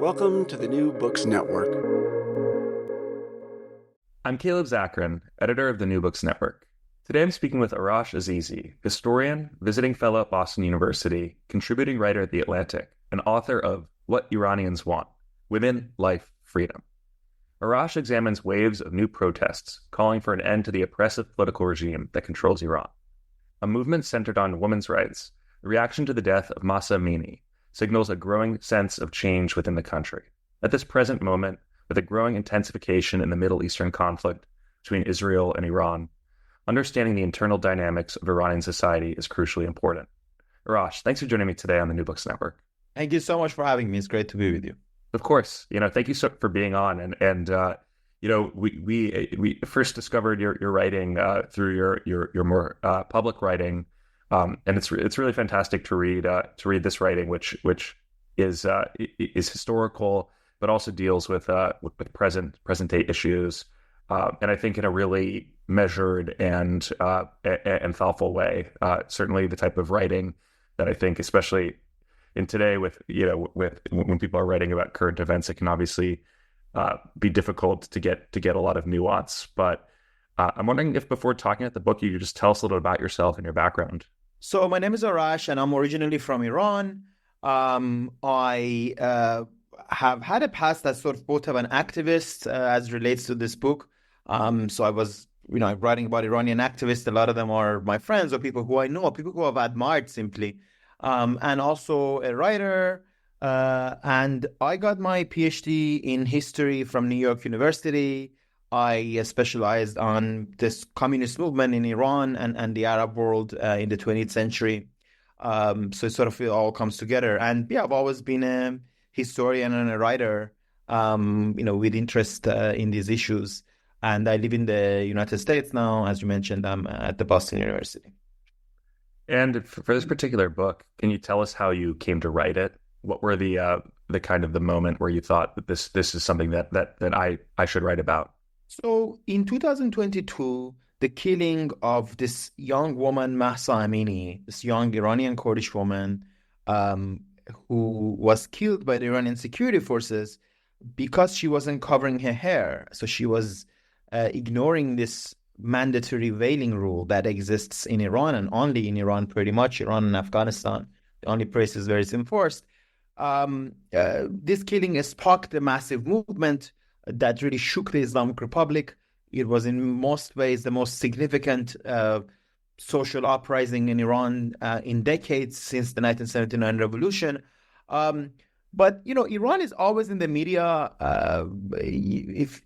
Welcome to the New Books Network. I'm Caleb Zakarin, editor of the New Books Network. Today I'm speaking with Arash Azizi, historian, visiting fellow at Boston University, contributing writer at The Atlantic, and author of What Iranians Want: Women, Life, Freedom. Arash examines waves of new protests calling for an end to the oppressive political regime that controls Iran. A movement centered on women's rights, the reaction to the death of Mahsa Amini, signals a growing sense of change within the country. At this present moment, with a growing intensification in the Middle Eastern conflict between Israel and Iran, understanding the internal dynamics of Iranian society is crucially important. Arash, thanks for joining me today on the New Books Network. Thank you so much for having me. It's great to be with you. Of course, thank you for being on. We first discovered your writing through your more public writing. And it's really fantastic to read this writing, which is historical, but also deals with present day issues, and I think in a really measured and thoughtful way. Certainly, the type of writing that I think, especially in today, with when people are writing about current events, it can obviously be difficult to get a lot of nuance. But I'm wondering if, before talking about the book, you could just tell us a little bit about yourself and your background. So my name is Arash, and I'm originally from Iran. I have had a past as sort of both of an activist as relates to this book. So I was, writing about Iranian activists. A lot of them are my friends or people who I know, people who I've admired simply. And also a writer. And I got my PhD in history from New York University. I specialized on this communist movement in Iran and the Arab world in the 20th century. So it all comes together. And I've always been a historian and a writer, with interest in these issues. And I live in the United States now. As you mentioned, I'm at the Boston University. And for this particular book, can you tell us how you came to write it? What were the kind of the moment where you thought that this is something that I should write about? So in 2022, the killing of this young woman, Mahsa Amini, this young Iranian Kurdish woman who was killed by the Iranian security forces because she wasn't covering her hair. So she was ignoring this mandatory veiling rule that exists in Iran, and only in Iran, pretty much, Iran and Afghanistan, the only places where it's enforced. This killing sparked a massive movement that really shook the Islamic Republic. It was in most ways the most significant social uprising in Iran in decades since the 1979 revolution. But Iran is always in the media.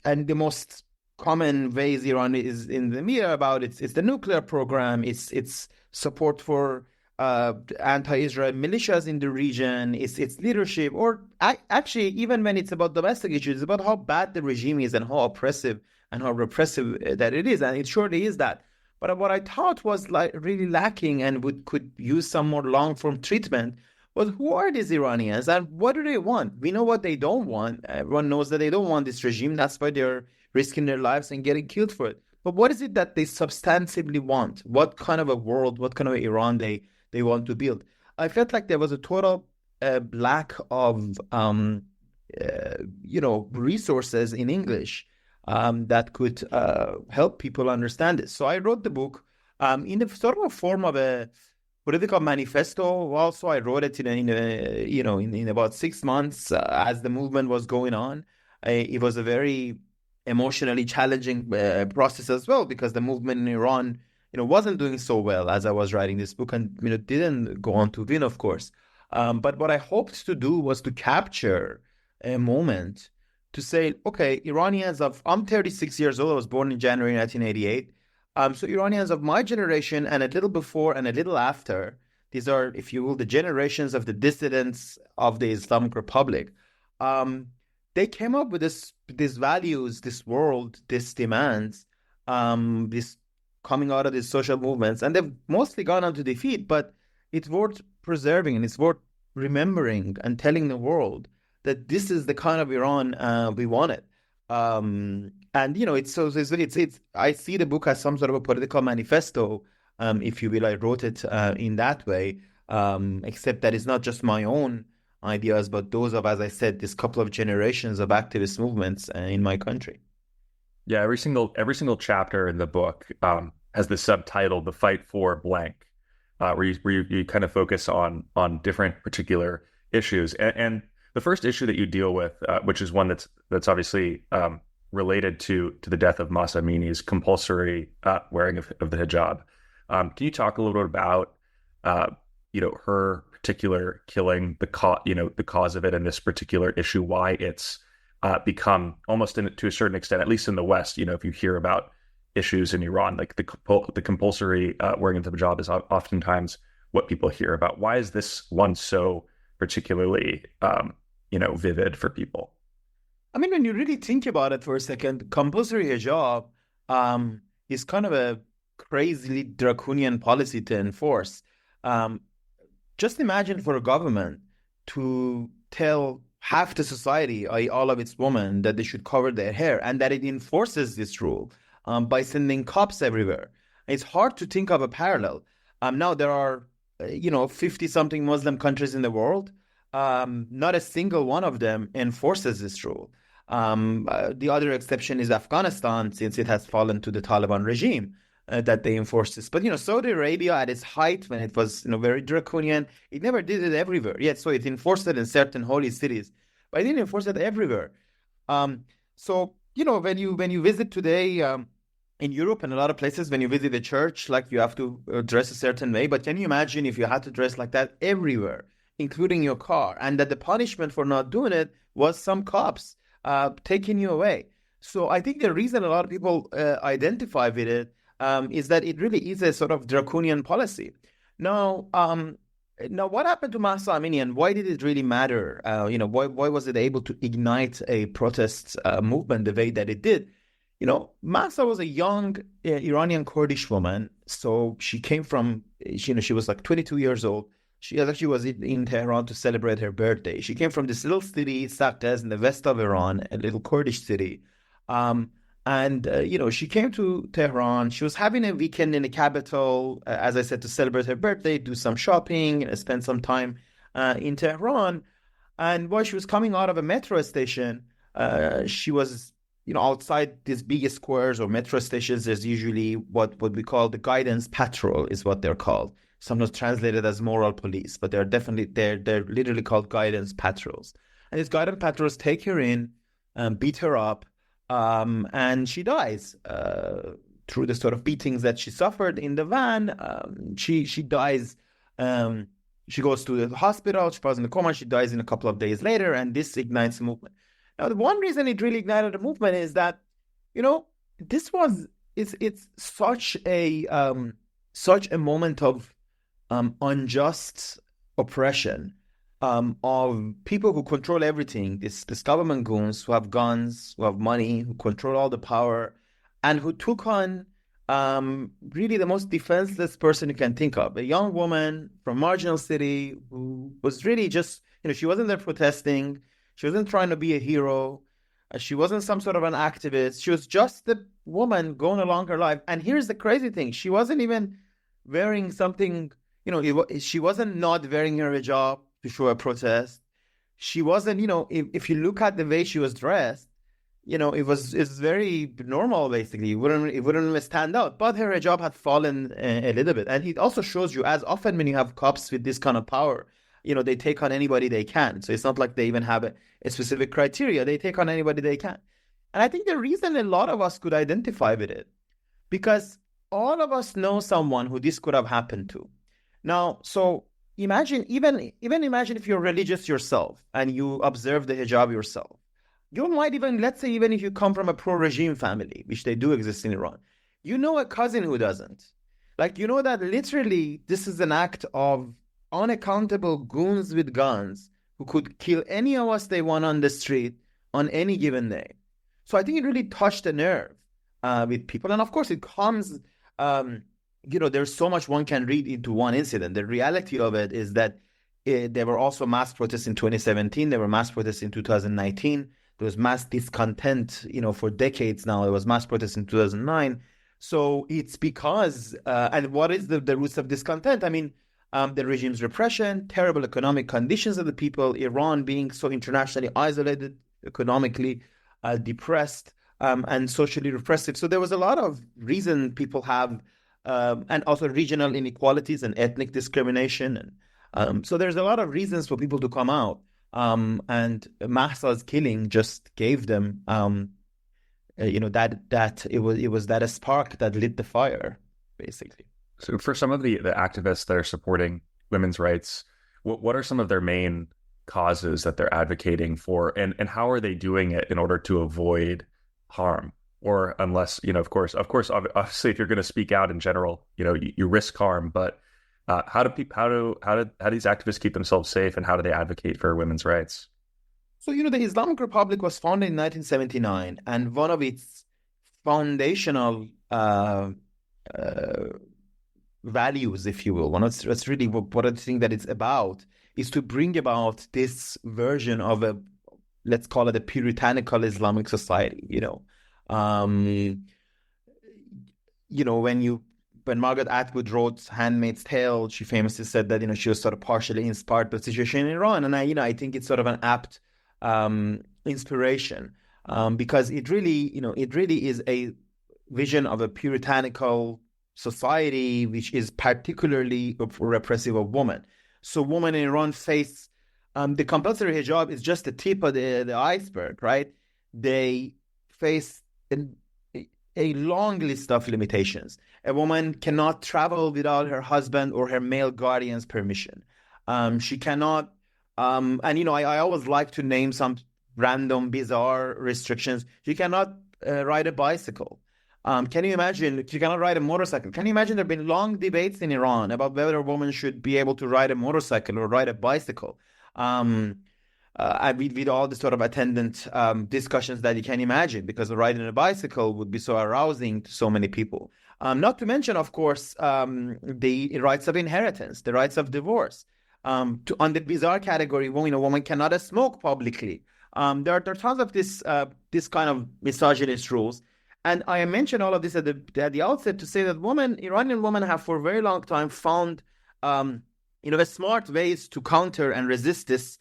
And the most common ways Iran is in the media about it's the nuclear program, it's support for anti-Israel militias in the region, it's leadership, or actually even when it's about domestic issues, it's about how bad the regime is and how oppressive and how repressive that it is, and it surely is that. But what I thought was really lacking and could use some more long-form treatment was, who are these Iranians and what do they want? We know what they don't want. Everyone knows that they don't want this regime. That's why they're risking their lives and getting killed for it. But what is it that they substantively want? What kind of a world, what kind of Iran they want to build? I felt like there was a total lack of, resources in English that could help people understand this. So I wrote the book in the sort of a form of a political manifesto. Also, I wrote it in about 6 months as the movement was going on. It was a very emotionally challenging process as well, because the movement in Iran wasn't doing so well as I was writing this book, and didn't go on to win, of course. But what I hoped to do was to capture a moment to say, okay, I'm 36 years old. I was born in January 1988. So Iranians of my generation and a little before and a little after, these are, if you will, the generations of the dissidents of the Islamic Republic. They came up with these values, this world, these demands, this coming out of these social movements, and they've mostly gone on to defeat, but it's worth preserving and it's worth remembering and telling the world that this is the kind of Iran we wanted. And it's I see the book as some sort of a political manifesto, if you will. I wrote it in that way, except that it's not just my own ideas, but those of, as I said, this couple of generations of activist movements in my country. Yeah, every single chapter in the book has the subtitle "The Fight for Blank," where you kind of focus on different particular issues. And the first issue that you deal with, which is one that's obviously related to the death of Mahsa Amini's compulsory wearing of the hijab. Can you talk a little bit about her particular killing, the cause of it, and this particular issue, why it's become almost to a certain extent, at least in the West, if you hear about issues in Iran, like the compulsory wearing of the hijab is oftentimes what people hear about. Why is this one so particularly, vivid for people? I mean, when you really think about it for a second, compulsory hijab is kind of a crazily draconian policy to enforce. Just imagine for a government to tell half the society, all of its women, that they should cover their hair, and that it enforces this rule by sending cops everywhere. It's hard to think of a parallel. Now there are, 50-something Muslim countries in the world. Not a single one of them enforces this rule. The other exception is Afghanistan, since it has fallen to the Taliban regime, that they enforce this. But, Saudi Arabia at its height, when it was, very draconian, it never did it everywhere. Yet, so it enforced it in certain holy cities, but it didn't enforce it everywhere. So, when you visit today in Europe and a lot of places, when you visit a church, like, you have to dress a certain way. But can you imagine if you had to dress like that everywhere, including your car, and that the punishment for not doing it was some cops taking you away? So I think the reason a lot of people identify with it is that it really is a sort of draconian policy. Now, what happened to Mahsa Amini, and why did it really matter? Why was it able to ignite a protest movement the way that it did? Mahsa was a young Iranian Kurdish woman. So she came from, she was like 22 years old. She actually was in Tehran to celebrate her birthday. She came from this little city, Saqqez, in the west of Iran, a little Kurdish city. She came to Tehran. She was having a weekend in the capital, as I said, to celebrate her birthday, do some shopping, spend some time in Tehran. And while she was coming out of a metro station, she was, outside these big squares or metro stations. There's usually what we call the guidance patrol, is what they're called. Sometimes translated as moral police, but they're literally called guidance patrols. And these guidance patrols take her in, beat her up, and she dies through the sort of beatings that she suffered in the van. She dies. She goes to the hospital. She falls in a coma. She dies in a couple of days later, and this ignites a movement. Now, the one reason it really ignited a movement is that, it's such a moment of unjust oppression of people who control everything, this government goons who have guns, who have money, who control all the power, and who took on really the most defenseless person you can think of, a young woman from marginal city who was really just, she wasn't there protesting, she wasn't trying to be a hero, she wasn't some sort of an activist, she was just the woman going along her life. And here's the crazy thing, she wasn't even wearing something, she wasn't not wearing her hijab to show a protest. She wasn't, if you look at the way she was dressed, it's very normal, basically. It wouldn't even stand out. But her hijab had fallen a little bit. And it also shows you, as often when you have cops with this kind of power, they take on anybody they can. So it's not like they even have a specific criteria. They take on anybody they can. And I think the reason a lot of us could identify with it, because all of us know someone who this could have happened to. Now, so imagine, even imagine if you're religious yourself and you observe the hijab yourself. You might even, let's say, even if you come from a pro-regime family, which they do exist in Iran, a cousin who doesn't. Like, that literally this is an act of unaccountable goons with guns who could kill any of us they want on the street on any given day. So I think it really touched a nerve with people. And of course, it comes... there's so much one can read into one incident. The reality of it is that there were also mass protests in 2017. There were mass protests in 2019. There was mass discontent, for decades now. There was mass protests in 2009. So it's because, and what is the roots of discontent? I mean, the regime's repression, terrible economic conditions of the people, Iran being so internationally isolated, economically depressed, and socially repressive. So there was a lot of reason people have, and also regional inequalities and ethnic discrimination. And so there's a lot of reasons for people to come out. And Mahsa's killing just gave them, that it was that a spark that lit the fire, basically. So for some of the activists that are supporting women's rights, what are some of their main causes that they're advocating for, and how are they doing it in order to avoid harm? Or unless, of course, obviously, if you're going to speak out in general, you risk harm, but how do these activists keep themselves safe, and how do they advocate for women's rights? So, the Islamic Republic was founded in 1979, and one of its foundational values, if you will, that's really what I think that it's about, is to bring about this version of let's call it a puritanical Islamic society. When Margaret Atwood wrote *Handmaid's Tale*, she famously said that she was sort of partially inspired by the situation in Iran, and I think it's sort of an apt inspiration, because it really is a vision of a puritanical society which is particularly repressive of women. So women in Iran face the compulsory hijab is just the tip of the iceberg, right? They face a long list of limitations. A woman cannot travel without her husband or her male guardian's permission. She cannot, I always like to name some random, bizarre restrictions. She cannot ride a bicycle. Can you imagine? She cannot ride a motorcycle. Can you imagine there have been long debates in Iran about whether a woman should be able to ride a motorcycle or ride a bicycle? With all the sort of attendant discussions that you can imagine, because riding a bicycle would be so arousing to so many people. Not to mention, of course, the rights of inheritance, the rights of divorce. On the bizarre category, woman cannot smoke publicly. There are tons of this kind of misogynist rules. And I mentioned all of this at the outset to say that Iranian women have for a very long time found, smart ways to counter and resist this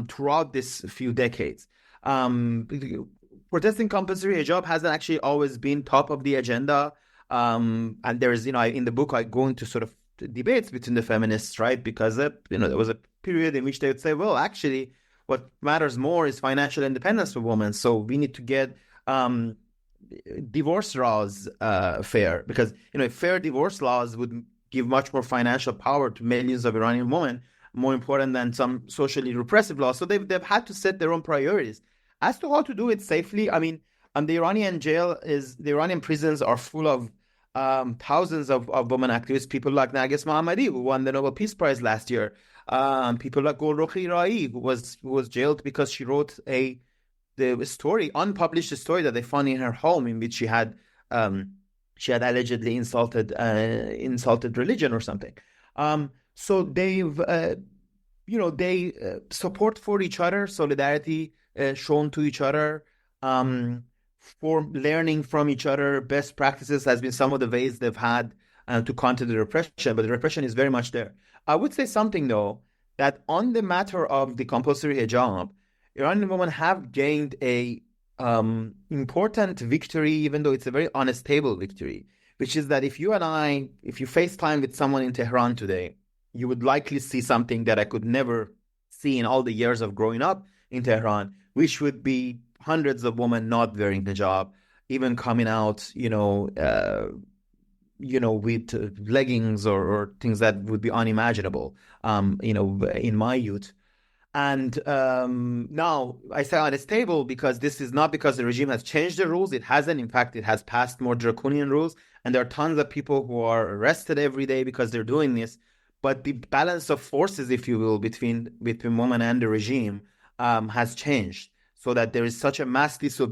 throughout this few decades. Protesting compulsory hijab hasn't actually always been top of the agenda. And there's, in the book, I go into sort of debates between the feminists, right? Because, there was a period in which they would say, well, actually, what matters more is financial independence for women. So we need to get divorce laws fair, because fair divorce laws would give much more financial power to millions of Iranian women, more important than some socially repressive laws. So they've had to set their own priorities. As to how to do it safely, the Iranian prisons are full of thousands of women activists, people like Narges Mohammadi, who won the Nobel Peace Prize last year, people like Golrukh Iraei, who was jailed because she wrote unpublished story that they found in her home, in which she had allegedly insulted religion or something. So they've, they support for each other, solidarity shown to each other, for learning from each other. Best practices has been some of the ways they've had to counter the repression, but the repression is very much there. I would say something, though, that on the matter of the compulsory hijab, Iranian women have gained a important victory, even though it's a very unstable victory, which is that if you FaceTime with someone in Tehran today, you would likely see something that I could never see in all the years of growing up in Tehran, which would be hundreds of women not wearing hijab, even coming out, with leggings or things that would be unimaginable, in my youth. And now I say unstable because this is not because the regime has changed the rules. It hasn't. In fact, it has passed more draconian rules. And there are tons of people who are arrested every day because they're doing this. But the balance of forces, if you will, between women and the regime has changed, so that there is such a mass civil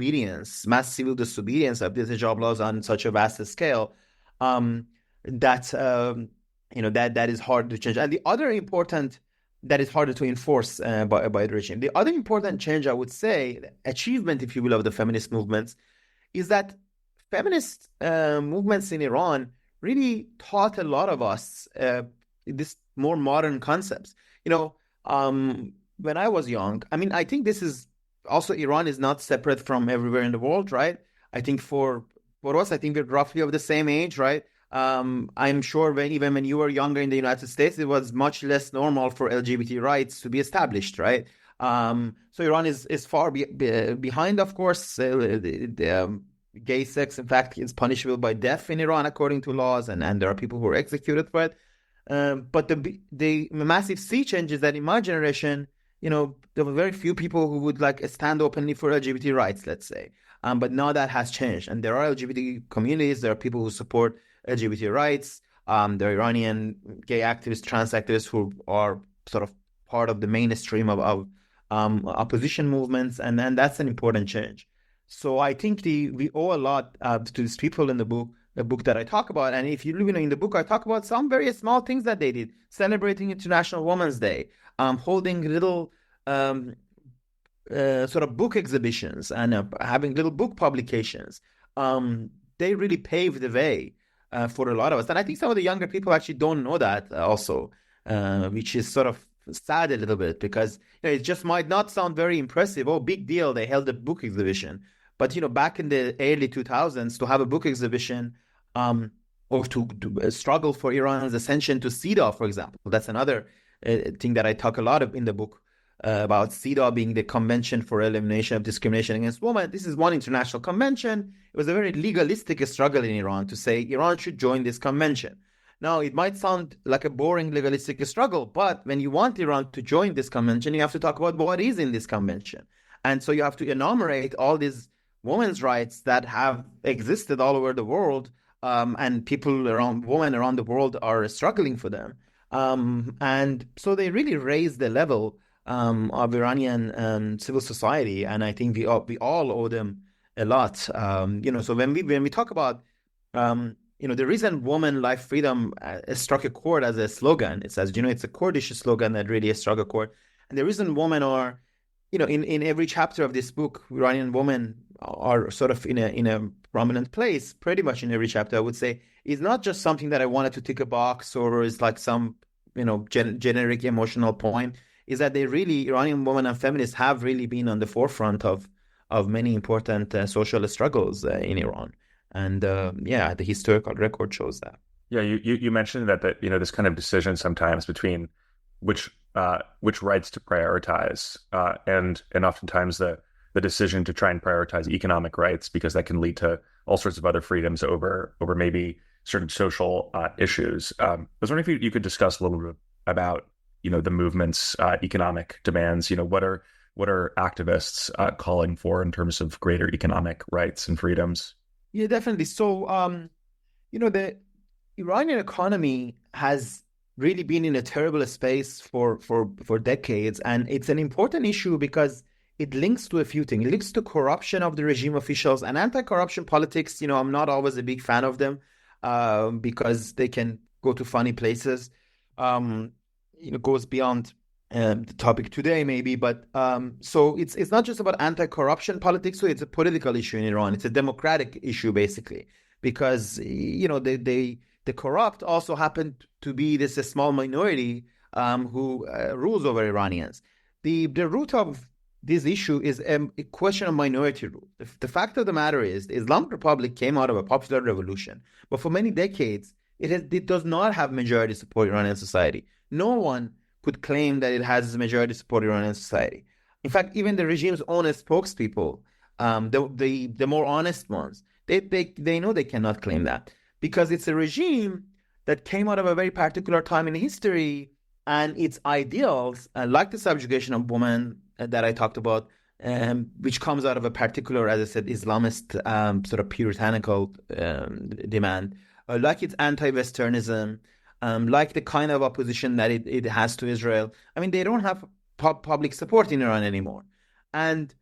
disobedience of these hijab laws on such a vast scale, that is hard to change. And the other important, that is harder to enforce by the regime. The other important change, I would say, achievement, if you will, of the feminist movements, is that feminist movements in Iran really taught a lot of us this more modern concepts. When I was young, I mean, I think this is also Iran is not separate from everywhere in the world, right? I think for us, I think we're roughly of the same age, right? I'm sure even when you were younger in the United States, it was much less normal for LGBT rights to be established, right? So Iran is far behind, of course. Gay sex, in fact, is punishable by death in Iran according to laws, and there are people who are executed for it. But the massive sea change is that in my generation, there were very few people who would stand openly for LGBT rights, let's say. But now that has changed, and there are LGBT communities. There are people who support LGBT rights. There are Iranian gay activists, trans activists who are sort of part of the mainstream of opposition movements, and then that's an important change. So I think we owe a lot to these people in the book that I talk about. And if you look in the book, I talk about some very small things that they did, celebrating International Women's Day, holding little sort of book exhibitions, and having little book publications. They really paved the way for a lot of us. And I think some of the younger people actually don't know that also, which is sort of sad a little bit, because it just might not sound very impressive. Oh, big deal, they held a book exhibition. But back in the early 2000s, to have a book exhibition, or to struggle for Iran's ascension to CEDAW, for example, that's another thing that I talk a lot of in the book about CEDAW being the Convention for Elimination of Discrimination Against Women. This is one international convention. It was a very legalistic struggle in Iran to say Iran should join this convention. Now, it might sound like a boring legalistic struggle, but when you want Iran to join this convention, you have to talk about what is in this convention. And so you have to enumerate all these women's rights that have existed all over the world, and women around the world are struggling for them. And so they really raised the level of Iranian civil society, and I think we all owe them a lot. So when we talk about the reason woman, life, freedom struck a chord as a slogan, it says, it's a Kurdish slogan that really struck a chord. And the reason women are, in every chapter of this book, Iranian women are sort of in a prominent place, pretty much in every chapter, I would say, is not just something that I wanted to tick a box or is like some, generic emotional point, is that Iranian women and feminists have really been on the forefront of many important social struggles in Iran. And the historical record shows that. Yeah, you mentioned that this kind of decision sometimes between which rights to prioritize, and oftentimes the decision to try and prioritize economic rights, because that can lead to all sorts of other freedoms over maybe certain social issues. I was wondering if you could discuss a little bit about the movement's economic demands. What are activists calling for in terms of greater economic rights and freedoms? Yeah, definitely. So, the Iranian economy has really been in a terrible space for decades, and it's an important issue because it links to a few things. It links to corruption of the regime officials and anti-corruption politics. I'm not always a big fan of them because they can go to funny places. Goes beyond the topic today, maybe, but so it's not just about anti-corruption politics. So it's a political issue in Iran. It's a democratic issue, basically, because the corrupt also happen to be this a small minority who rules over Iranians. The root of this issue is a question of minority rule. The fact of the matter is, the Islamic Republic came out of a popular revolution, but for many decades it does not have majority support in Iranian society. No one could claim that it has majority support in Iranian society. In fact, even the regime's own spokespeople, the more honest ones, they know they cannot claim that, because it's a regime that came out of a very particular time in history, and its ideals, like the subjugation of women that I talked about, which comes out of a particular, as I said, Islamist sort of puritanical demand, like its anti-Westernism, like the kind of opposition that it has to Israel. I mean, they don't have public support in Iran anymore. And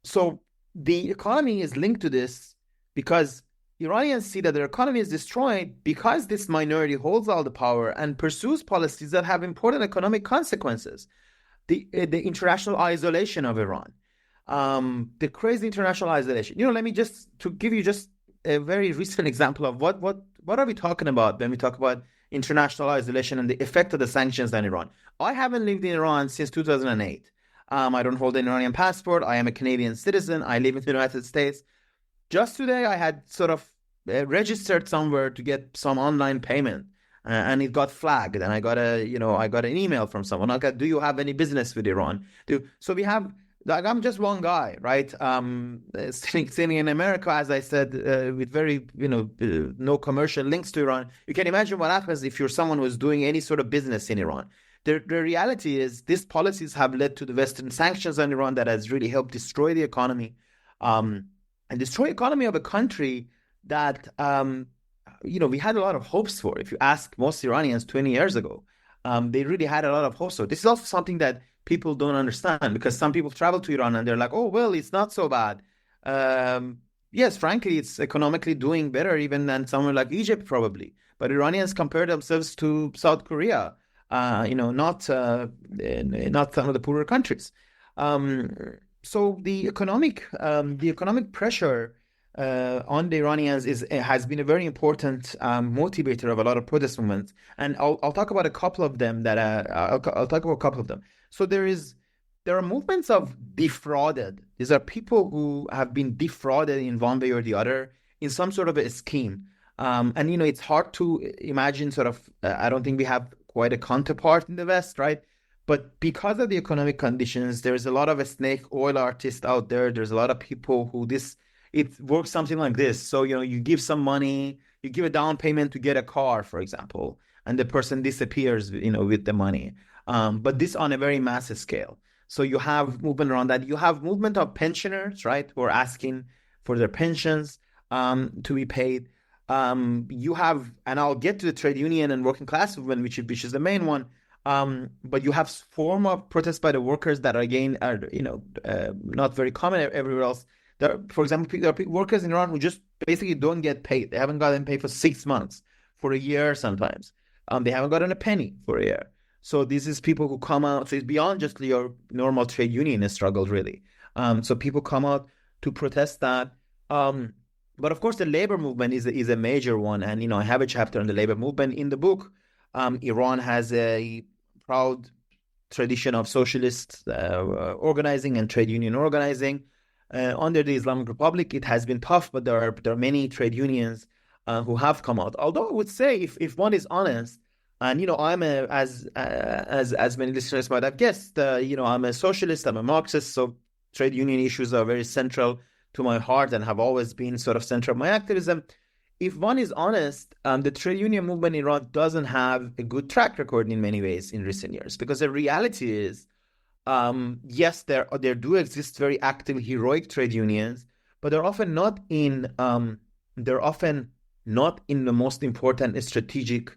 so the economy is linked to this, because Iranians see that their economy is destroyed because this minority holds all the power and pursues policies that have important economic consequences. The international isolation of Iran, the crazy international isolation. Let me to give you just a very recent example of what are we talking about when we talk about international isolation and the effect of the sanctions on Iran. I haven't lived in Iran since 2008. I don't hold an Iranian passport. I am a Canadian citizen. I live in the United States. Just today, I had sort of registered somewhere to get some online payment, and it got flagged. And I got an email from someone. Like, do you have any business with Iran? So we have. Like, I'm just one guy, right? Sitting in America, as I said, with very, no commercial links to Iran. You can imagine what happens if you're someone who's doing any sort of business in Iran. The reality is these policies have led to the Western sanctions on Iran that has really helped destroy the economy, and destroy the economy of a country that, we had a lot of hopes for. If you ask most Iranians 20 years ago, they really had a lot of hopes for. This is also something that people don't understand, because some people travel to Iran and they're like, oh, well, it's not so bad. Yes, frankly, it's economically doing better even than somewhere like Egypt, probably. But Iranians compare themselves to South Korea, not some of the poorer countries. So the economic pressure on the Iranians has been a very important motivator of a lot of protest movements, and I'll talk about a couple of them. I'll talk about a couple of them. So there are movements of defrauded. These are people who have been defrauded in one way or the other in some sort of a scheme. And it's hard to imagine sort of. I don't think we have quite a counterpart in the West, right? But because of the economic conditions, there's a lot of snake oil artists out there. There's a lot of people who it works something like this. So, you give some money, you give a down payment to get a car, for example, and the person disappears, with the money. But this on a very massive scale. So you have movement around that. You have movement of pensioners, right, who are asking for their pensions to be paid. You have, and I'll get to the trade union and working class movement, which is the main one. But you have form of protest by the workers that again are not very common everywhere else. For example, there are workers in Iran who just basically don't get paid. They haven't gotten paid for 6 months, for a year sometimes. They haven't gotten a penny for a year. So this is people who come out. So it's beyond just your normal trade union struggle, really. So people come out to protest that. But of course, the labor movement is a major one. And, I have a chapter on the labor movement in the book. Iran has a proud tradition of socialist organizing and trade union organizing. Under the Islamic Republic, it has been tough, but there are many trade unions who have come out. Although I would say, if one is honest, and I'm as many listeners might have guessed, I'm a socialist, I'm a Marxist, so trade union issues are very central to my heart and have always been sort of central of my activism. If one is honest, the trade union movement in Iran doesn't have a good track record in many ways in recent years, because the reality is, yes, there do exist very active, heroic trade unions, but they're often not in the most important strategic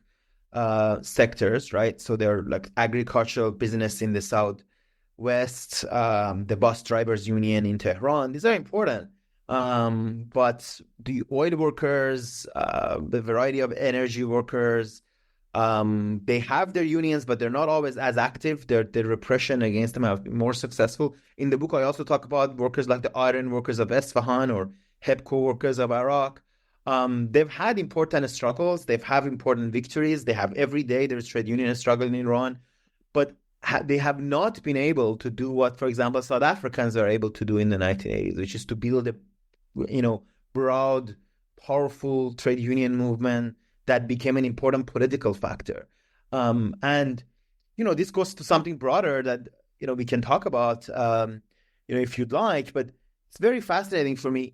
sectors, right? So they're like agricultural business in the southwest, the bus drivers union in Tehran. These are important, but the oil workers, the variety of energy workers. They have their unions, but they're not always as active. Their repression against them have been more successful. In the book, I also talk about workers like the iron workers of Esfahan or HEPCO workers of Iraq. They've had important struggles. They've had important victories. They have every day there's trade union struggle in Iran, but they have not been able to do what, for example, South Africans are able to do in the 1980s, which is to build a, broad, powerful trade union movement that became an important political factor. And this goes to something broader that, we can talk about, if you'd like, but it's very fascinating for me.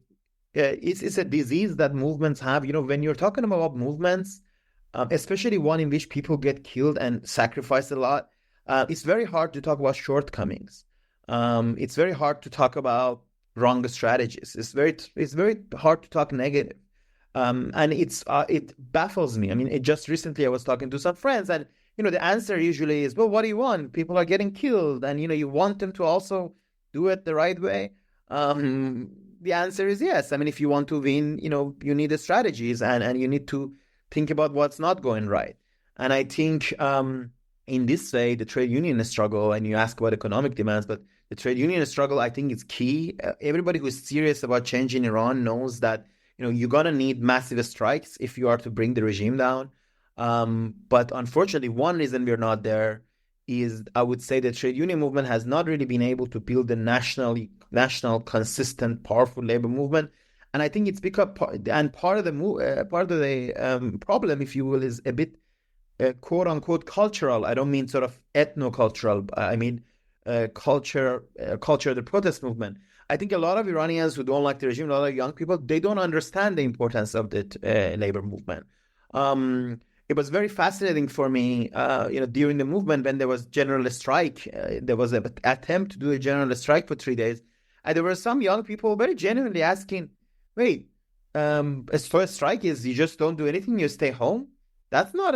It's a disease that movements have. When you're talking about movements, especially one in which people get killed and sacrifice a lot, it's very hard to talk about shortcomings. It's very hard to talk about wrong strategies. It's very hard to talk negative. And it baffles me. I mean, just recently I was talking to some friends, and the answer usually is, well, what do you want? People are getting killed, and you want them to also do it the right way. The answer is yes. I mean, if you want to win, you need the strategies, and you need to think about what's not going right. And I think in this way, the trade union struggle, and you ask about economic demands, but the trade union struggle, I think, is key. Everybody who is serious about change in Iran knows that you're going to need massive strikes if you are to bring the regime down. But unfortunately, one reason we're not there is, I would say, the trade union movement has not really been able to build a national, consistent, powerful labor movement. And I think it's because, and part of the problem, if you will, is a bit quote unquote cultural. I don't mean sort of ethno-cultural. I mean culture, the protest movement. I think a lot of Iranians who don't like the regime, a lot of young people, they don't understand the importance of the labor movement. It was very fascinating for me, during the movement when there was general strike. There was an attempt to do a general strike for 3 days, and there were some young people very genuinely asking, "Wait, a strike is you just don't do anything, you stay home? That's not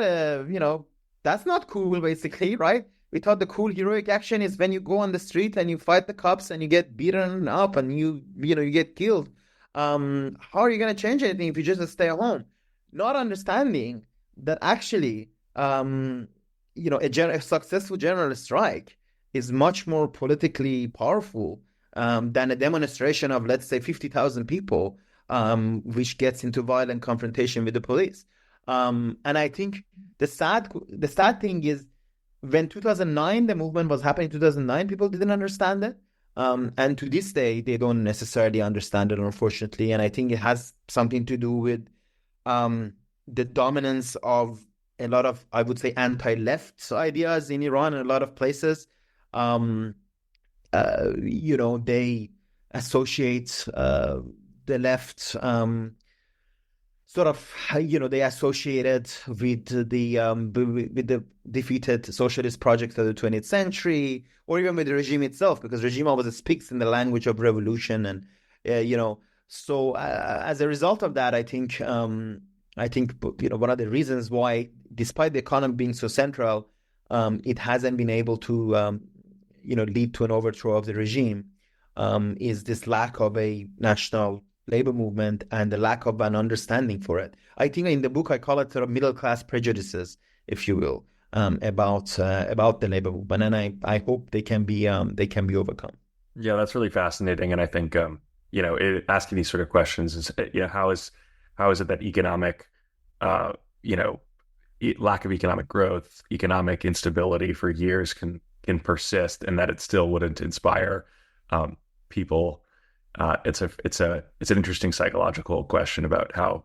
that's not cool, basically, right? We thought the cool heroic action is when you go on the street and you fight the cops and you get beaten up and you get killed. How are you going to change anything if you just stay home?" Not understanding that actually, a successful general strike is much more politically powerful than a demonstration of, let's say, 50,000 people, which gets into violent confrontation with the police. And I think the sad thing is, when 2009, the movement was happening in 2009, people didn't understand it. And to this day, they don't necessarily understand it, unfortunately. And I think it has something to do with the dominance of a lot of, I would say, anti-left ideas in Iran and a lot of places. They associate the left they associate it with the defeated socialist project of the 20th century, or even with the regime itself, because the regime always speaks in the language of revolution. And, so as a result of that, I think one of the reasons why, despite the economy being so central, it hasn't been able to, lead to an overthrow of the regime, is this lack of a national labor movement and the lack of an understanding for it. I think in the book I call it sort of middle class prejudices, if you will, about the labor movement, and I hope they can be overcome. Yeah, that's really fascinating, and I think asking these sort of questions is how is it that economic lack of economic growth, economic instability for years can persist, and that it still wouldn't inspire people. It's an interesting psychological question about how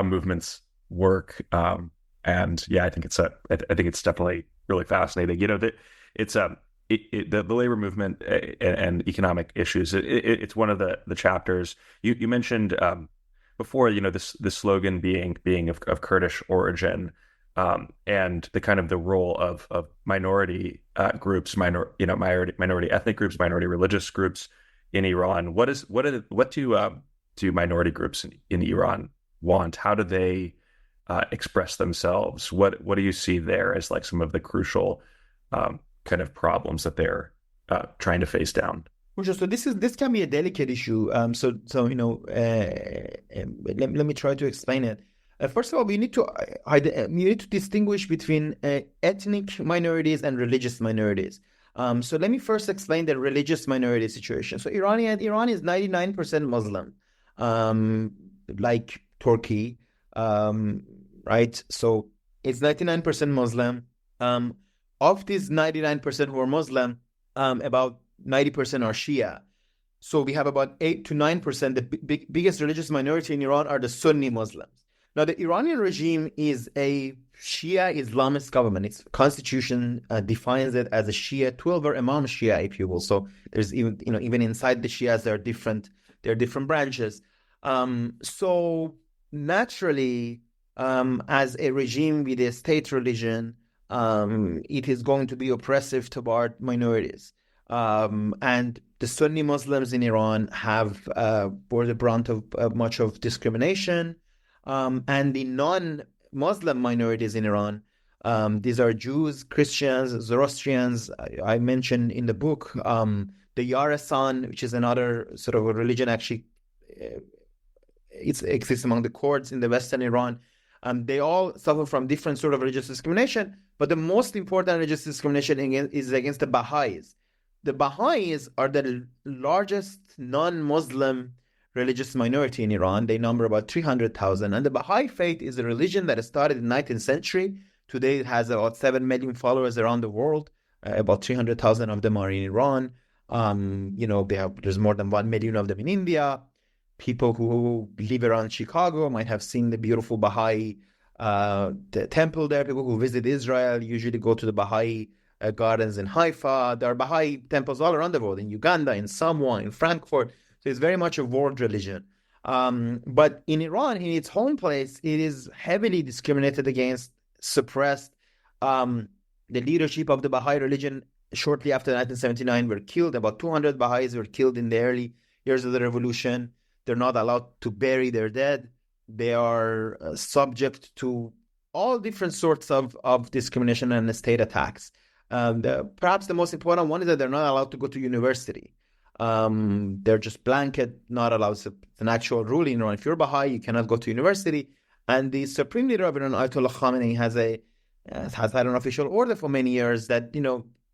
movements work, and yeah, I think it's definitely really fascinating. The labor movement and economic issues. It's one of the chapters you mentioned before. This slogan being of Kurdish origin, and the kind of the role of minority groups, minority ethnic groups, minority religious groups in Iran. What do minority groups in Iran want? How do they express themselves? What do you see there as like some of the crucial kind of problems that they're trying to face down? So this can be a delicate issue. Let me try to explain it. First of all, we need to distinguish between ethnic minorities and religious minorities. So let me first explain the religious minority situation. So Iran is 99% Muslim, like Turkey, right? So it's 99% Muslim. Of these 99% who are Muslim, about 90% are Shia. So we have about 8 to 9%. The biggest religious minority in Iran are the Sunni Muslims. Now, the Iranian regime is a Shia Islamist government. Its constitution defines it as a Shia, 12er Imam Shia, if you will. So there's even inside the Shias, there are different branches. So naturally, as a regime with a state religion, it is going to be oppressive toward minorities. And the Sunni Muslims in Iran have bore the brunt of much of discrimination. And the non-Muslim minorities in Iran, these are Jews, Christians, Zoroastrians. I mentioned in the book the Yarasan, which is another sort of a religion. Actually, it exists among the Kurds in the western Iran. They all suffer from different sort of religious discrimination, but the most important religious discrimination is against the Baha'is. The Baha'is are the largest non-Muslim religious minority in Iran. They number about 300,000. And the Baha'i faith is a religion that started in the 19th century. Today it has about 7 million followers around the world. About 300,000 of them are in Iran. There's more than 1 million of them in India. People who live around Chicago might have seen the beautiful Baha'i the temple there. People who visit Israel usually go to the Baha'i gardens in Haifa. There are Baha'i temples all around the world, in Uganda, in Samoa, in Frankfurt. So it's very much a world religion. But in Iran, in its home place, it is heavily discriminated against, suppressed. The leadership of the Baha'i religion shortly after 1979 were killed. About 200 Baha'is were killed in the early years of the revolution. They're not allowed to bury their dead. They are subject to all different sorts of discrimination and state attacks. Perhaps the most important one is that they're not allowed to go to university. They're just blanket, not allowed. It's an actual rule in Iran. If you're Baha'i, you cannot go to university. And the supreme leader of Iran, Ayatollah Khamenei, has had an official order for many years that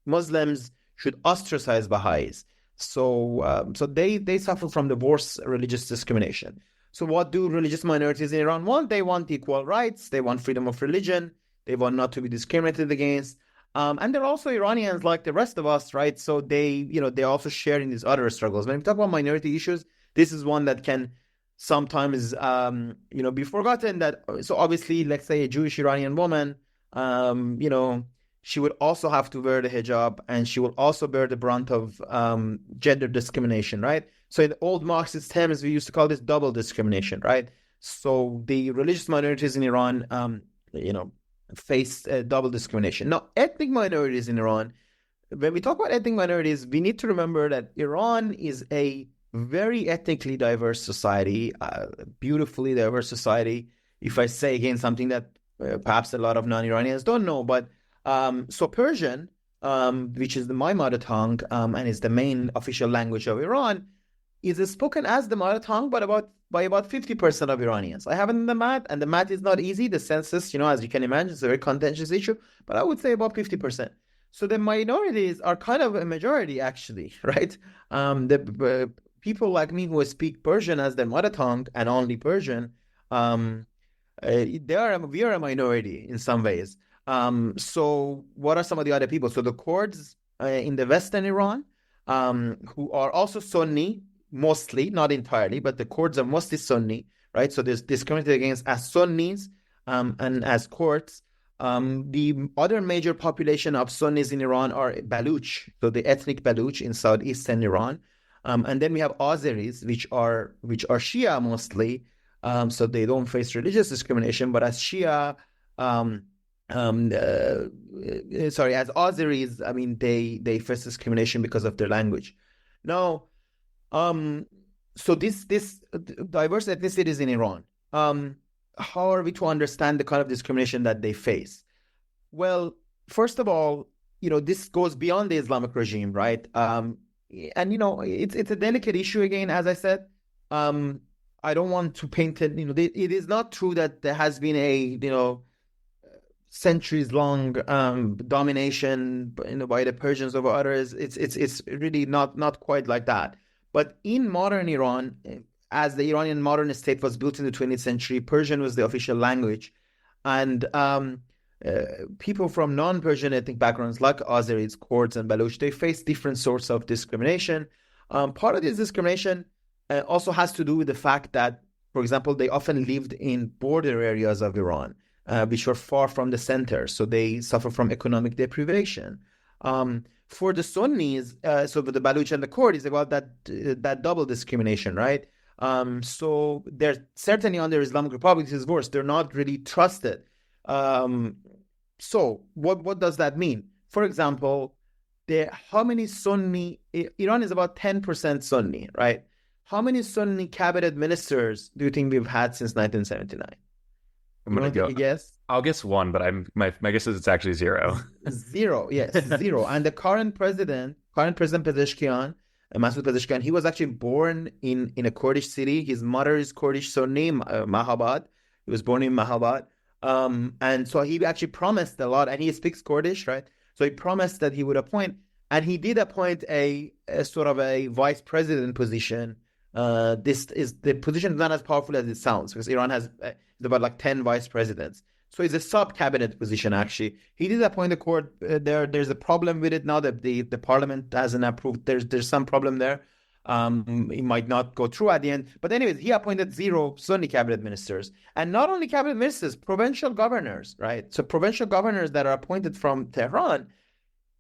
Muslims should ostracize Baha'is. So they suffer from the worst religious discrimination. So what do religious minorities in Iran want? They want equal rights. They want freedom of religion. They want not to be discriminated against. And they're also Iranians like the rest of us, right? So they also share in these other struggles. When we talk about minority issues, this is one that can sometimes, be forgotten. So obviously, let's say a Jewish Iranian woman, she would also have to wear the hijab, and she will also bear the brunt of gender discrimination, right? So in the old Marxist terms, we used to call this double discrimination, right? So the religious minorities in Iran, face double discrimination. Now, ethnic minorities in Iran, when we talk about ethnic minorities, we need to remember that Iran is a very ethnically diverse society, beautifully diverse society. If I say again something that perhaps a lot of non-Iranians don't know, but so Persian, which is my mother tongue and is the main official language of Iran, is spoken as the mother tongue, but by about 50% of Iranians. I haven't done the math, and the math is not easy. The census, as you can imagine, is a very contentious issue, but I would say about 50%. So the minorities are kind of a majority, actually, right? The people like me who speak Persian as their mother tongue and only Persian, we are a minority in some ways. So what are some of the other people? So the Kurds in the Western Iran, who are also Sunni, mostly, not entirely, but the Kurds are mostly Sunni, right? So there's discriminated against as Sunnis and as Kurds. The other major population of Sunnis in Iran are Baluch, so the ethnic Baluch in southeastern Iran. And then we have Azeris, which are Shia mostly, so they don't face religious discrimination, but as Shia, as Azeris, I mean, they face discrimination because of their language. Now, so this diverse ethnicities in Iran, how are we to understand the kind of discrimination that they face? Well, first of all, this goes beyond the Islamic regime, right? And it's a delicate issue again, as I said. I don't want to paint it. It is not true that there has been a centuries-long domination, by the Persians over others. It's really not quite like that. But in modern Iran, as the Iranian modern state was built in the 20th century, Persian was the official language, and people from non-Persian ethnic backgrounds like Azeris, Kurds, and Baluch, they face different sorts of discrimination. Part of this discrimination also has to do with the fact that, for example, they often lived in border areas of Iran, which were far from the center, so they suffer from economic deprivation. For the Sunnis, so for the Baluch and the Kurd, is about that double discrimination, right? So they're certainly under Islamic Republic, this is worse. They're not really trusted. So what does that mean? For example, how many Sunni, Iran is about 10% Sunni, right? How many Sunni cabinet ministers do you think we've had since 1979? I'm going to go. Guess? I'll guess one, but my guess is it's actually zero. Zero, yes, zero. And the current president Pezeshkian, Masoud Pezeshkian, he was actually born in a Kurdish city. His mother is Kurdish Sunni, Mahabad. He was born in Mahabad. And so he actually promised a lot, and he speaks Kurdish, right? So he promised that he would appoint, and he did appoint a sort of a vice president position the position is not as powerful as it sounds, because Iran has about like 10 vice presidents. So it's a sub-cabinet position, actually. He did appoint the court. There's a problem with it now that the parliament hasn't approved. There's some problem there. It might not go through at the end. But anyways, he appointed 0 Sunni cabinet ministers. And not only cabinet ministers, provincial governors, right? So provincial governors that are appointed from Tehran,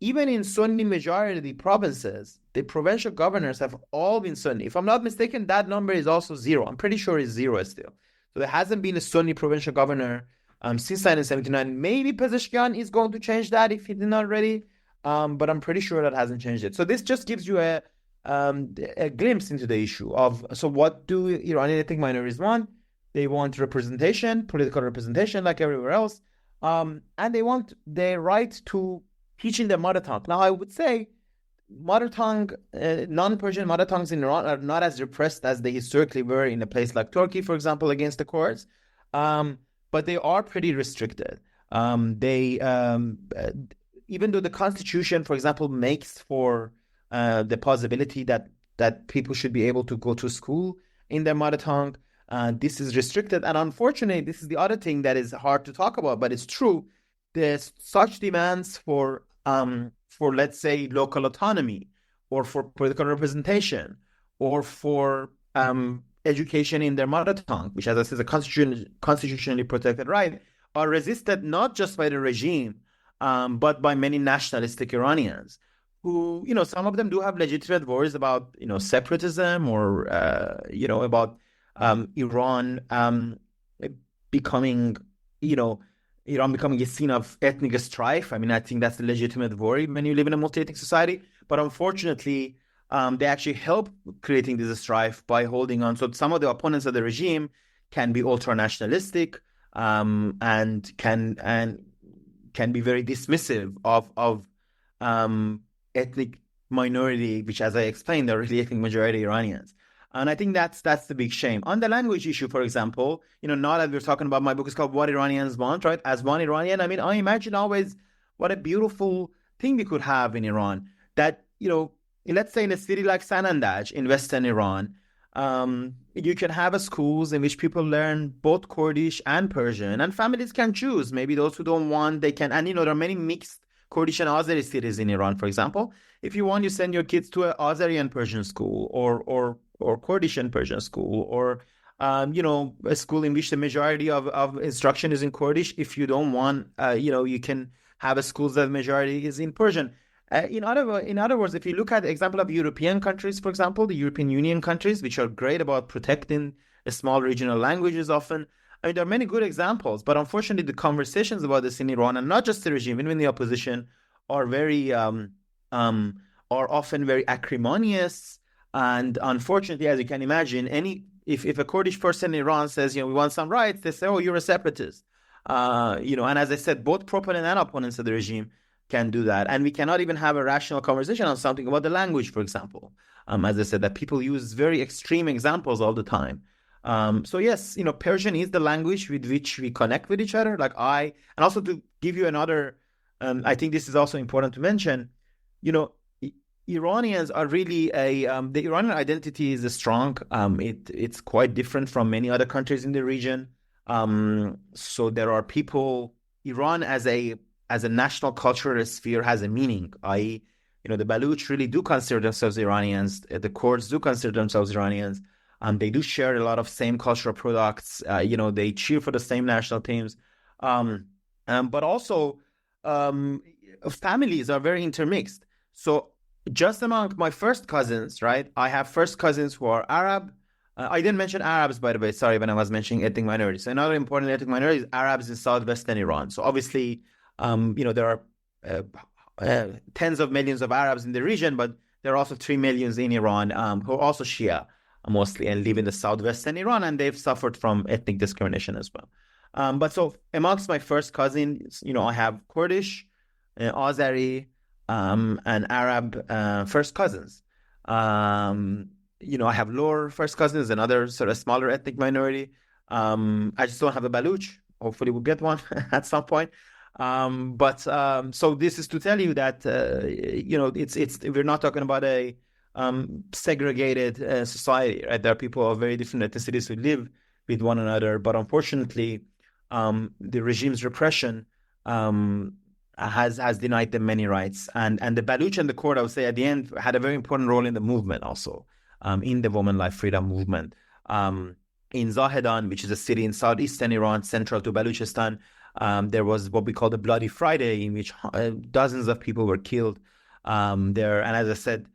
even in Sunni majority provinces, the provincial governors have all been Sunni. If I'm not mistaken, that number is also 0. I'm pretty sure it's 0 still. So there hasn't been a Sunni provincial governor since 1979. Maybe Pezeshkian is going to change that if he didn't already, but I'm pretty sure that hasn't changed it. So this just gives you a glimpse into the issue of, so what do Iranian ethnic minorities want? They want representation, political representation like everywhere else, and they want the right to teach in their mother tongue. Now, I would say mother tongue, non-Persian mother tongues in Iran are not as repressed as they historically were in a place like Turkey, for example, against the Kurds. But they are pretty restricted. Even though the constitution, for example, makes for the possibility that people should be able to go to school in their mother tongue, this is restricted. And unfortunately, this is the other thing that is hard to talk about, but it's true. There's such demands for let's say local autonomy, or for political representation, or for education in their mother tongue, which, as I said, is a constitutionally protected right, are resisted not just by the regime, but by many nationalistic Iranians, who, some of them do have legitimate worries about, separatism, or, about Iran becoming, Iran becoming a scene of ethnic strife. I mean, I think that's a legitimate worry when you live in a multi-ethnic society. But unfortunately, they actually help creating this strife by holding on. So some of the opponents of the regime can be ultra-nationalistic, and can be very dismissive of ethnic minority, which, as I explained, are really ethnic majority Iranians. And I think that's the big shame. On the language issue, for example, now that we're talking about, my book is called What Iranians Want, right? As one Iranian, I mean, I imagine always what a beautiful thing we could have in Iran, that, let's say in a city like Sanandaj in Western Iran, you can have schools in which people learn both Kurdish and Persian, and families can choose. Maybe those who don't want, they can. And, there are many mixed Kurdish and Azeri cities in Iran, for example. If you want, you send your kids to an Azeri and Persian school, or Kurdish and Persian school, or, a school in which the majority of instruction is in Kurdish. If you don't want, you can have schools that the majority is in Persian. In other words, if you look at the example of European countries, for example, the European Union countries, which are great about protecting small regional languages often, I mean, there are many good examples, but unfortunately, the conversations about this in Iran, and not just the regime, even the opposition, are often very acrimonious. And unfortunately, as you can imagine, if a Kurdish person in Iran says, we want some rights, they say, oh, you're a separatist. And as I said, both proponents and opponents of the regime can do that. And we cannot even have a rational conversation on something about the language, for example. As I said, that people use very extreme examples all the time. So yes, Persian is the language with which we connect with each other. And also to give you another, I think this is also important to mention, Iranians are really the Iranian identity is strong. It's quite different from many other countries in the region. So there are people, Iran as a national cultural sphere has a meaning. The Baluch really do consider themselves Iranians. The Kurds do consider themselves Iranians. They do share a lot of same cultural products. They cheer for the same national teams. But also, families are very intermixed. So just among my first cousins, right? I have first cousins who are Arab. I didn't mention Arabs, by the way, sorry, when I was mentioning ethnic minorities. So another important ethnic minority is Arabs in southwestern Iran. So obviously, there are tens of millions of Arabs in the region, but there are also 3 million in Iran who are also Shia mostly and live in the southwestern Iran, and they've suffered from ethnic discrimination as well. But so amongst my first cousins, I have Kurdish, Azeri, and Arab first cousins. I have Lor first cousins, another sort of smaller ethnic minority. I just don't have a Baluch. Hopefully we'll get one at some point. So this is to tell you that, we're not talking about a segregated society, right? There are people of very different ethnicities who live with one another, but unfortunately, the regime's repression has denied them many rights. And the Baluch and the Kurd, I would say, at the end, had a very important role in the movement also, in the women life freedom movement. In Zahedan, which is a city in southeastern Iran, central to Baluchistan, there was what we call the Bloody Friday, in which dozens of people were killed there. And as I said,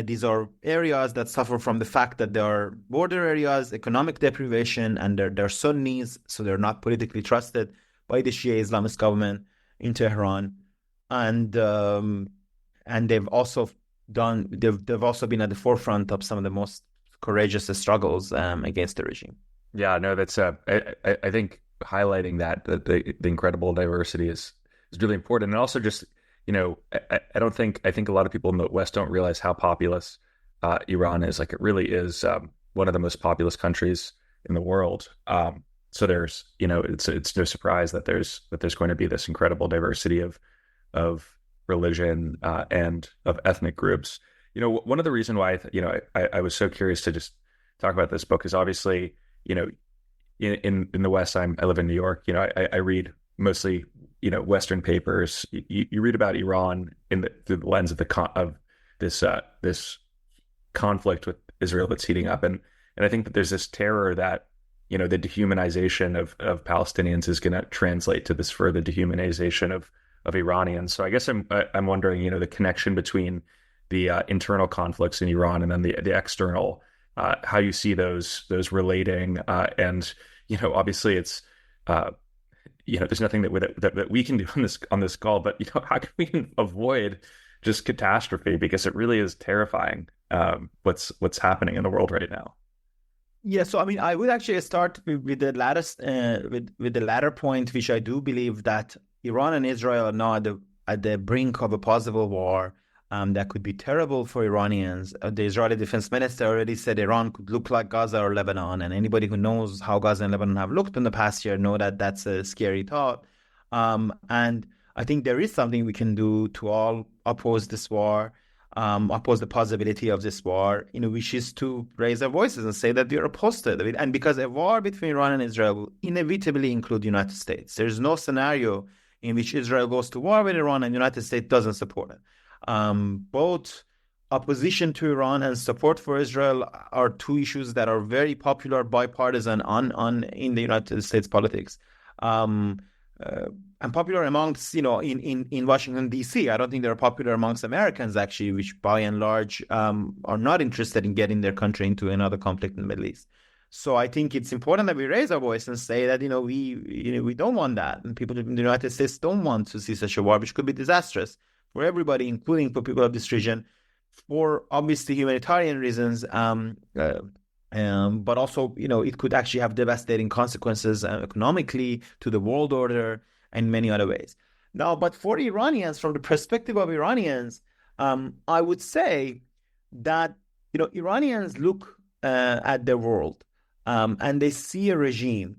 these are areas that suffer from the fact that they are border areas, economic deprivation, and they're Sunnis, so they're not politically trusted by the Shia Islamist government in Tehran. And they've also been at the forefront of some of the most courageous struggles against the regime. Yeah, no, that's I think highlighting that the incredible diversity is really important, and also just, you know, I think a lot of people in the West don't realize how populous Iran is. Like, it really is one of the most populous countries in the world. So there's, you know, it's no surprise that there's going to be this incredible diversity of religion and of ethnic groups. You know, one of the reasons why I was so curious to just talk about this book is obviously, you know, in the West, I live in New York. You know, I read mostly, you know, Western papers. You read about Iran through the lens of this conflict with Israel that's heating up, and I think that there's this terror that, you know, the dehumanization of Palestinians is going to translate to this further dehumanization of Iranians. So I guess I'm wondering, you know, the connection between the internal conflicts in Iran and then the external, how you see those relating, and, you know, obviously it's you know, there's nothing that we can do on this call, but, you know, how can we avoid just catastrophe, because it really is terrifying what's happening in the world right now. Yeah, so I mean, I would actually start with the latter point, which I do believe that Iran and Israel are now at the brink of a possible war that could be terrible for Iranians. The Israeli defense minister already said Iran could look like Gaza or Lebanon, and anybody who knows how Gaza and Lebanon have looked in the past year know that that's a scary thought. And I think there is something we can do to all oppose this war, oppose the possibility of this war, you know, which is to raise our voices and say that we are opposed to it. And because a war between Iran and Israel will inevitably include the United States. There's no scenario in which Israel goes to war with Iran and the United States doesn't support it. Both opposition to Iran and support for Israel are two issues that are very popular, bipartisan in the United States politics. And popular amongst, you know, in Washington, D.C. I don't think they're popular amongst Americans, actually, which by and large are not interested in getting their country into another conflict in the Middle East. So I think it's important that we raise our voice and say that, you know, we don't want that. And people in the United States don't want to see such a war, which could be disastrous for everybody, including for people of this region, for obviously humanitarian reasons. But also, you know, it could actually have devastating consequences economically to the world order and many other ways. Now, but for Iranians, from the perspective of Iranians, I would say that, you know, Iranians look at the world and they see a regime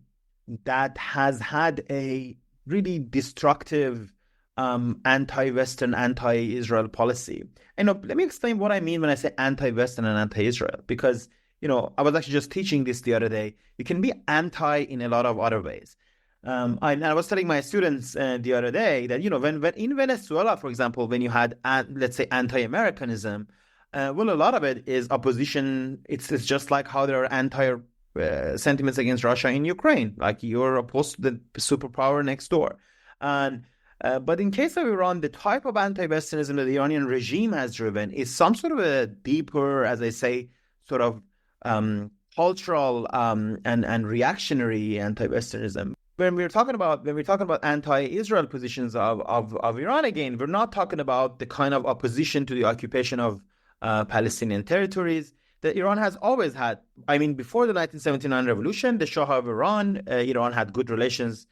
that has had a really destructive anti-Western, anti-Israel policy. And let me explain what I mean when I say anti-Western and anti-Israel, because, you know, I was actually just teaching this the other day. You can be anti in a lot of other ways. I was telling my students the other day that, you know, when in Venezuela, for example, when you had, let's say, anti-Americanism, well, a lot of it is opposition. It's just like how there are anti-sentiments against Russia in Ukraine, like you're opposed to the superpower next door. And but in case of Iran, the type of anti-Westernism that the Iranian regime has driven is some sort of a deeper, as I say, sort of cultural and reactionary anti-Westernism. When we're talking about anti-Israel positions of Iran, again, we're not talking about the kind of opposition to the occupation of Palestinian territories that Iran has always had. I mean, before the 1979 revolution, the Shah of Iran had good relations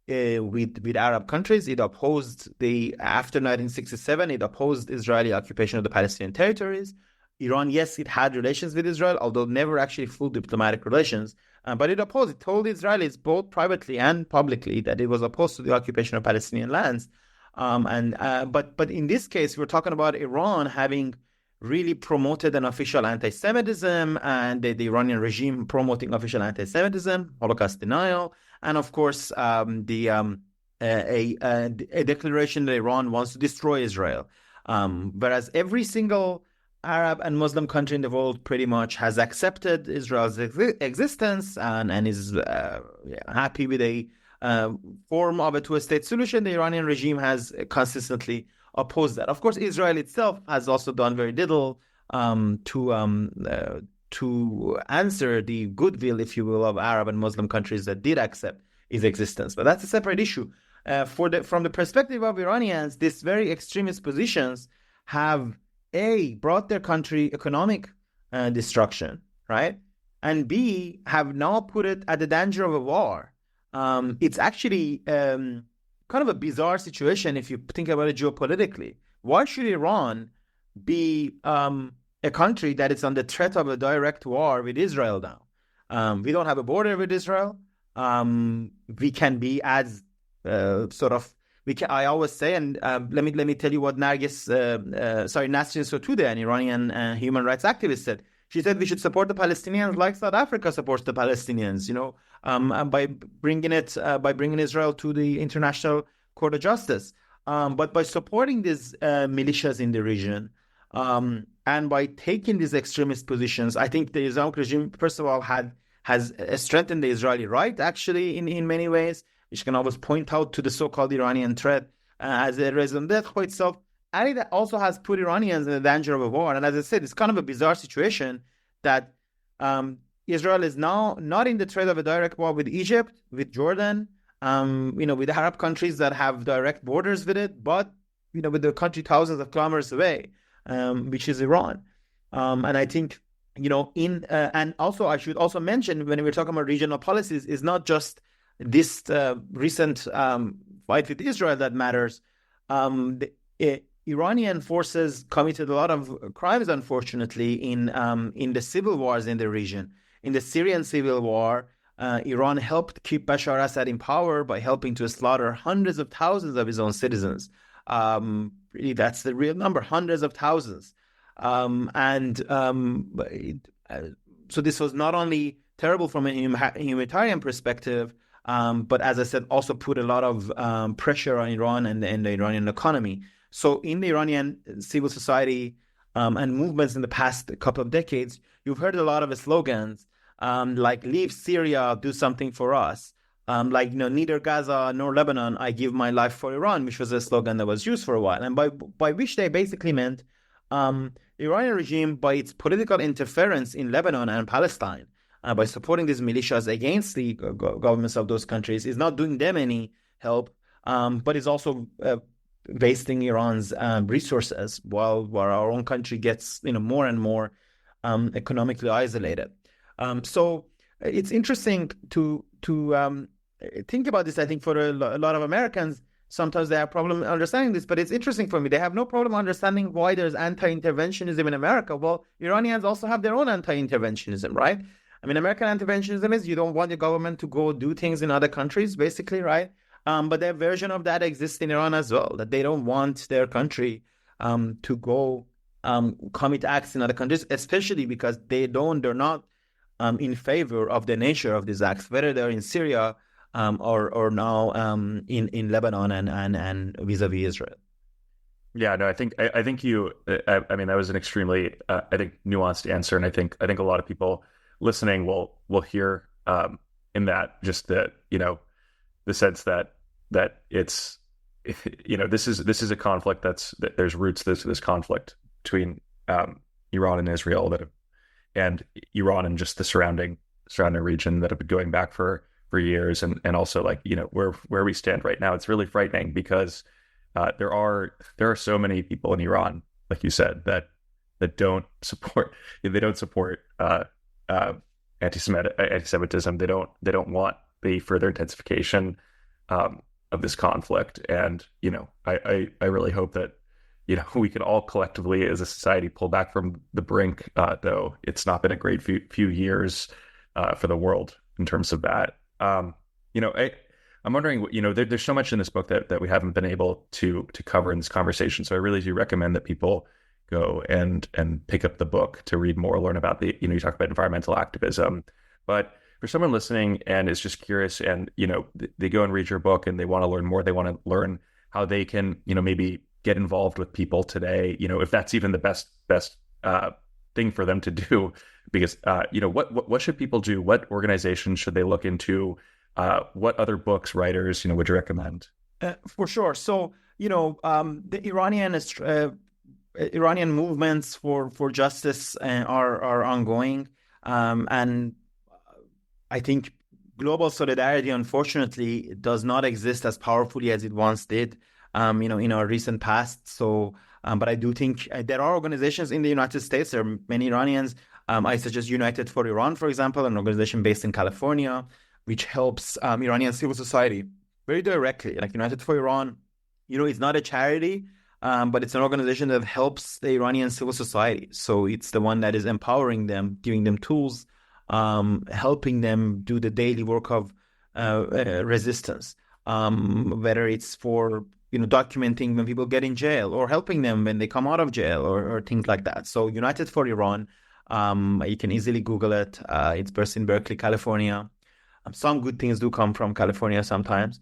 with Arab countries. It opposed after 1967, it opposed Israeli occupation of the Palestinian territories. Iran, yes, it had relations with Israel, although never actually full diplomatic relations. But it opposed. It told Israelis both privately and publicly that it was opposed to the occupation of Palestinian lands. But in this case, we're talking about Iran having really promoted an official anti-Semitism, and the Iranian regime promoting official anti-Semitism, Holocaust denial, and of course a declaration that Iran wants to destroy Israel. Whereas every single Arab and Muslim country in the world pretty much has accepted Israel's existence and is happy with a form of a two-state solution, the Iranian regime has consistently opposed that. Of course, Israel itself has also done very little to answer the goodwill, if you will, of Arab and Muslim countries that did accept his existence. But that's a separate issue. From the perspective of Iranians, these very extremist positions have A, brought their country economic destruction, right? And B, have now put it at the danger of a war. It's actually kind of a bizarre situation if you think about it geopolitically. Why should Iran be a country that is under threat of a direct war with Israel now? We don't have a border with Israel. We can be as I always say, and let me tell you what Nasrin Sotoudeh, an Iranian human rights activist, said. She said we should support the Palestinians like South Africa supports the Palestinians, by bringing Israel to the International Court of Justice. But by supporting these militias in the region, and by taking these extremist positions, I think the Islamic regime, first of all, has strengthened the Israeli right, actually, in many ways, which can always point out to the so-called Iranian threat as a raison d'etre for itself. And it also has put Iranians in the danger of a war. And as I said, it's kind of a bizarre situation that Israel is now not in the threat of a direct war with Egypt, with Jordan, with the Arab countries that have direct borders with it, but, with the country thousands of kilometers away, which is Iran. And I think, and also I should also mention, when we're talking about regional policies, is not just this recent fight with Israel that matters. Iranian forces committed a lot of crimes, unfortunately, in the civil wars in the region. In the Syrian civil war, Iran helped keep Bashar Assad in power by helping to slaughter hundreds of thousands of his own citizens. Really, that's the real number, hundreds of thousands. So this was not only terrible from a humanitarian perspective, but as I said, also put a lot of pressure on Iran and the Iranian economy. So in the Iranian civil society and movements in the past couple of decades, you've heard a lot of slogans like "Leave Syria, do something for us." Neither Gaza nor Lebanon, I give my life for Iran, which was a slogan that was used for a while, and by which they basically meant the Iranian regime, by its political interference in Lebanon and Palestine, by supporting these militias against the governments of those countries, is not doing them any help, but is also wasting Iran's resources while our own country gets more and more economically isolated. So it's interesting to think about this. I think for a lot of Americans, sometimes they have problem understanding this, but it's interesting for me. They have no problem understanding why there's anti-interventionism in America. Well, Iranians also have their own anti-interventionism, right? I mean, American interventionism is you don't want the government to go do things in other countries, basically, right? But their version of that exists in Iran as well, that they don't want their country to go commit acts in other countries, especially because they're not in favor of the nature of these acts, whether they're in Syria or now in Lebanon and vis-a-vis Israel. Yeah, no, I think you. I mean, that was an extremely, nuanced answer, and I think a lot of people listening will hear in that just the sense that it's this is a conflict that there's roots to this conflict between Iran and Israel and Iran and just the surrounding region that have been going back for years, and also where we stand right now. It's really frightening because there are so many people in Iran, like you said, that don't support anti-Semitism. They don't want the further intensification of this conflict, and I really hope that we can all collectively as a society pull back from the brink. Though it's not been a great few years for the world in terms of that. I'm wondering, there's so much in this book that we haven't been able to cover in this conversation. So I really do recommend that people go and pick up the book to read more, learn about the, you talk about environmental activism. But for someone listening and is just curious and, they go and read your book and they want to learn more, they want to learn how they can, maybe get involved with people today, if that's even the best thing for them to do, because, what should people do? What organizations should they look into? What other books, writers, would you recommend? For sure. So, the Iranian movements for justice are ongoing. And I think global solidarity, unfortunately, does not exist as powerfully as it once did, in our recent past. So, but I do think there are organizations in the United States. There are many Iranians. I suggest United for Iran, for example, an organization based in California, which helps Iranian civil society very directly. Like United for Iran, it's not a charity, but it's an organization that helps the Iranian civil society. So it's the one that is empowering them, giving them tools, helping them do the daily work of resistance, whether it's for documenting when people get in jail or helping them when they come out of jail or things like that. So United for Iran, you can easily Google it. It's based in Berkeley, California. Some good things do come from California sometimes.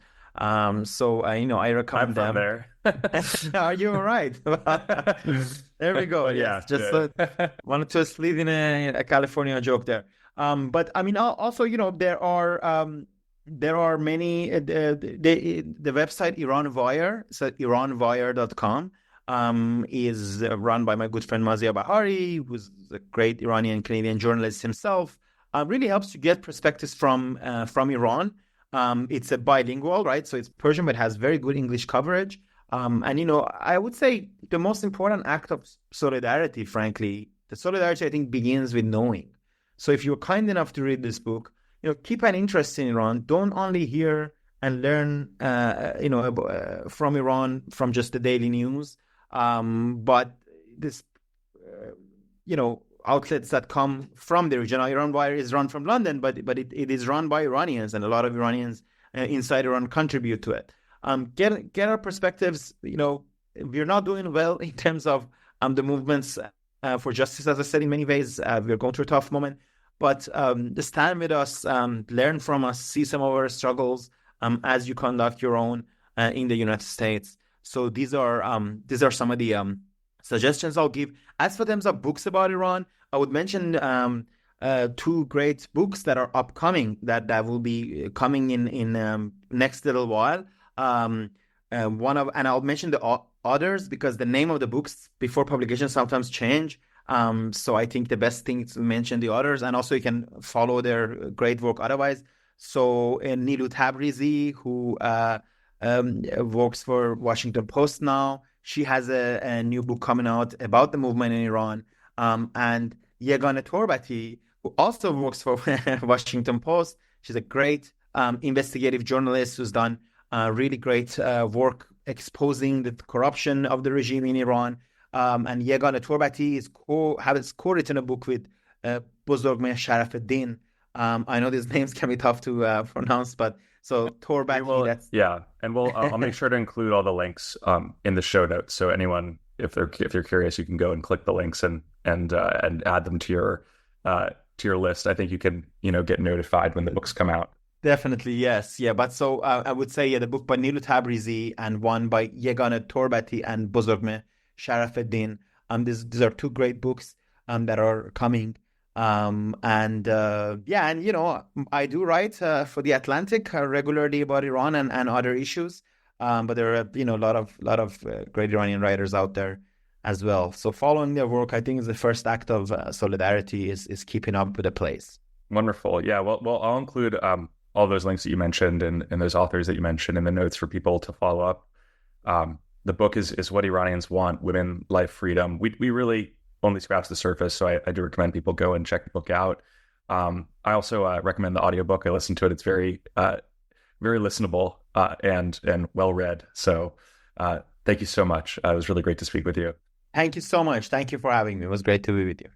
So I recommend them. There. Are you all right? There we go. Yeah, just wanted to leave in a California joke there. But I mean, also, there are many. The website Iran Wire, so iranwire.com, is run by my good friend Mazia Bahari, who's a great Iranian Canadian journalist himself. Really helps to get perspectives from Iran. It's a bilingual, right? So it's Persian, but has very good English coverage. And I would say the most important act of solidarity, frankly, the solidarity I think begins with knowing. So if you're kind enough to read this book, keep an interest in Iran. Don't only hear and learn, from Iran from just the daily news, but this, outlets that come from the region. Iran Wire is run from London, but it is run by Iranians, and a lot of Iranians inside Iran contribute to it. Get our perspectives. We're not doing well in terms of the movements for justice. As I said, in many ways, we're going through a tough moment. But stand with us, learn from us, see some of our struggles as you conduct your own in the United States. So these are some of the suggestions I'll give. As for terms of books about Iran, I would mention two great books that are upcoming that will be coming in next little while. And I'll mention the authors because the name of the books before publication sometimes change. So I think the best thing is to mention the authors, and also you can follow their great work otherwise. So Nilu Tabrizi, who works for Washington Post now, she has a new book coming out about the movement in Iran. And Yegane Torbati, who also works for Washington Post. She's a great investigative journalist who's done really great work exposing the corruption of the regime in Iran. And Yegane Torbati has co-written a book with Bozorgmeh Sharafuddin. I know these names can be tough to pronounce, but so Torbati. Yeah, and I'll make sure to include all the links in the show notes. So anyone, if you're curious, you can go and click the links and add them to your list. I think you can get notified when the books come out. Definitely, yes, yeah. But so I would say the book by Nilu Tabrizi and one by Yegane Torbati and Bozorgmeh Sharafuddin. These are two great books that are coming. And I do write for The Atlantic regularly about Iran and other issues. But there are a lot of great Iranian writers out there as well. So following their work, I think, is the first act of solidarity is keeping up with the place. Wonderful. Yeah. Well, I'll include all those links that you mentioned and those authors that you mentioned in the notes for people to follow up. The book is What Iranians Want: Women, Life, Freedom. We really only scratched the surface, so I do recommend people go and check the book out. I also recommend the audiobook. I listened to it. It's very very listenable and well read. So thank you so much. It was really great to speak with you. Thank you so much. Thank you for having me. It was great to be with you.